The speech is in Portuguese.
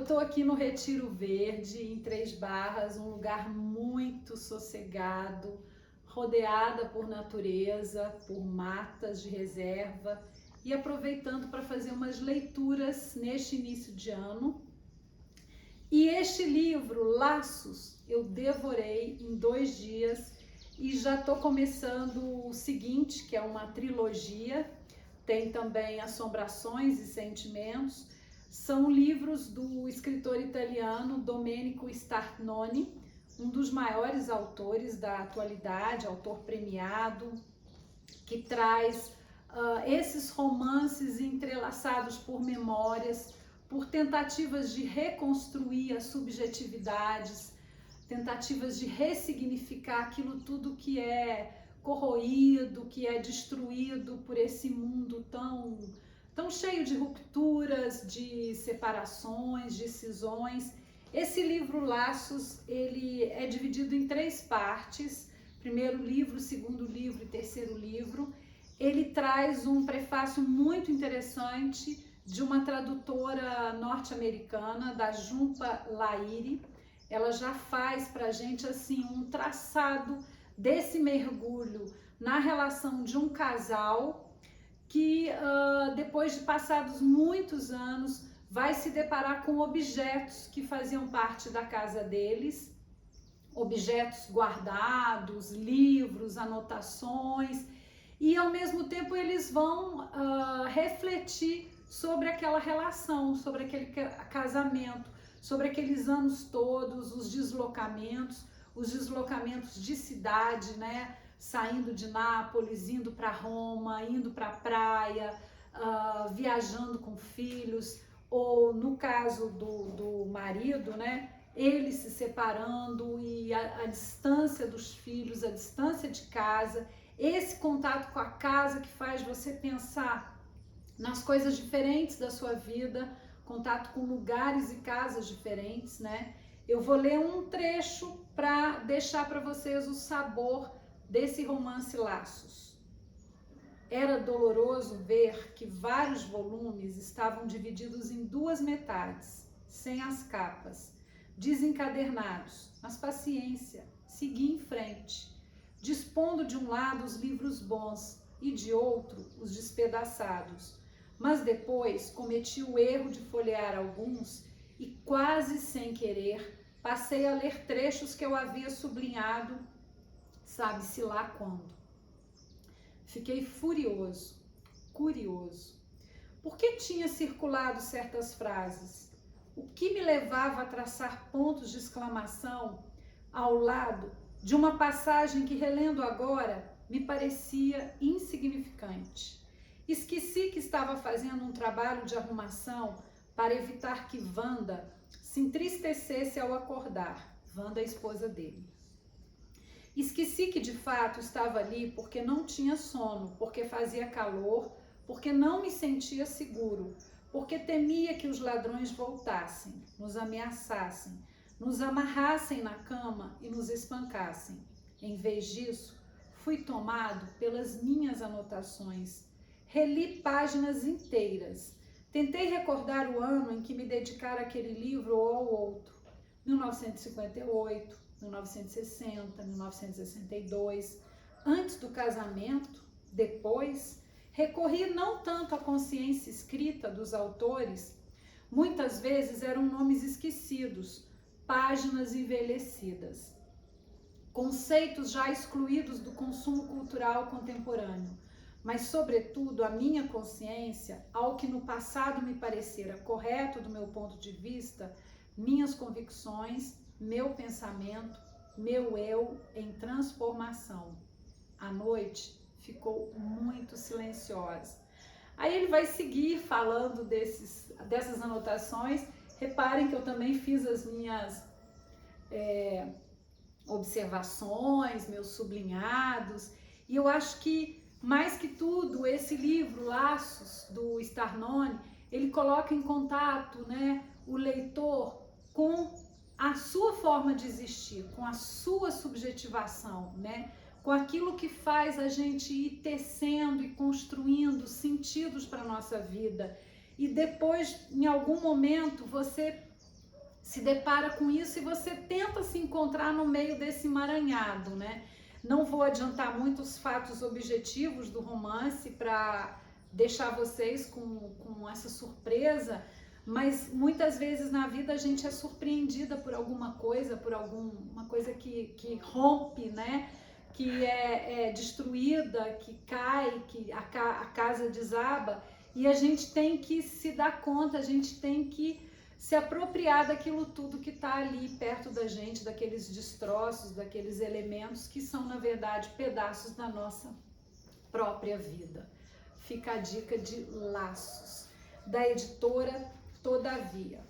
tô aqui no Retiro Verde, em Três Barras, um lugar muito sossegado, rodeada por natureza, por matas de reserva e aproveitando para fazer umas leituras neste início de ano. E este livro, Laços, eu devorei em 2 dias e já estou começando o seguinte, que é uma trilogia, tem também Assombrações e Sentimentos. São livros do escritor italiano Domenico Starnoni, um dos maiores autores da atualidade, autor premiado, que traz esses romances entrelaçados por memórias, por tentativas de reconstruir as subjetividades, tentativas de ressignificar aquilo tudo que é corroído, que é destruído por esse mundo tão cheio de rupturas, de separações, de cisões. Esse livro Laços, ele é dividido em 3 partes, primeiro livro, segundo livro e terceiro livro. Ele traz um prefácio muito interessante de uma tradutora norte-americana, da Jhumpa Lahiri. Ela já faz pra gente assim um traçado desse mergulho na relação de um casal que depois de passados muitos anos vai se deparar com objetos que faziam parte da casa deles, objetos guardados, livros, anotações, e ao mesmo tempo eles vão refletir sobre aquela relação, sobre aquele casamento, sobre aqueles anos todos, os deslocamentos de cidade, né? Saindo de Nápoles, indo para Roma, indo para a praia, viajando com filhos, ou no caso do marido, né? Ele se separando e a distância dos filhos, a distância de casa, esse contato com a casa que faz você pensar nas coisas diferentes da sua vida, contato com lugares e casas diferentes, né? Eu vou ler um trecho para deixar para vocês o sabor desse romance Laços. Era doloroso ver que vários volumes estavam divididos em 2 metades, sem as capas, desencadernados, mas paciência, segui em frente, dispondo de um lado os livros bons e de outro os despedaçados. Mas depois cometi o erro de folhear alguns e, quase sem querer, passei a ler trechos que eu havia sublinhado, sabe-se lá quando. Fiquei furioso, curioso. Por que tinha circulado certas frases? O que me levava a traçar pontos de exclamação ao lado de uma passagem que, relendo agora, me parecia insignificante? Esqueci que estava fazendo um trabalho de arrumação para evitar que Wanda se entristecesse ao acordar. Wanda, a esposa dele. Esqueci que de fato estava ali porque não tinha sono, porque fazia calor, porque não me sentia seguro, porque temia que os ladrões voltassem, nos ameaçassem, nos amarrassem na cama e nos espancassem. Em vez disso, fui tomado pelas minhas anotações. Reli páginas inteiras. Tentei recordar o ano em que me dedicara àquele livro ou ao outro. 1958, 1960, 1962. Antes do casamento, depois, recorri não tanto à consciência escrita dos autores. Muitas vezes eram nomes esquecidos, páginas envelhecidas, conceitos já excluídos do consumo cultural contemporâneo. Mas, sobretudo, a minha consciência, ao que no passado me parecera correto do meu ponto de vista, minhas convicções, meu pensamento, meu eu em transformação. A noite ficou muito silenciosa. Aí ele vai seguir falando dessas anotações. Reparem que eu também fiz as minhas observações, meus sublinhados, e eu acho que mais que tudo, esse livro, Laços, do Starnoni, ele coloca em contato, né, o leitor com a sua forma de existir, com a sua subjetivação, né, com aquilo que faz a gente ir tecendo e construindo sentidos para a nossa vida. E depois, em algum momento, você se depara com isso e você tenta se encontrar no meio desse emaranhado, né? Não vou adiantar muito os fatos objetivos do romance para deixar vocês com essa surpresa, mas muitas vezes na vida a gente é surpreendida por alguma coisa, por alguma coisa que rompe, né? Que é destruída, que cai, que a casa desaba, e a gente tem que se dar conta, a gente tem que se apropriar daquilo tudo que está ali perto da gente, daqueles destroços, daqueles elementos que são, na verdade, pedaços da nossa própria vida. Fica a dica de Laços, da editora Todavia.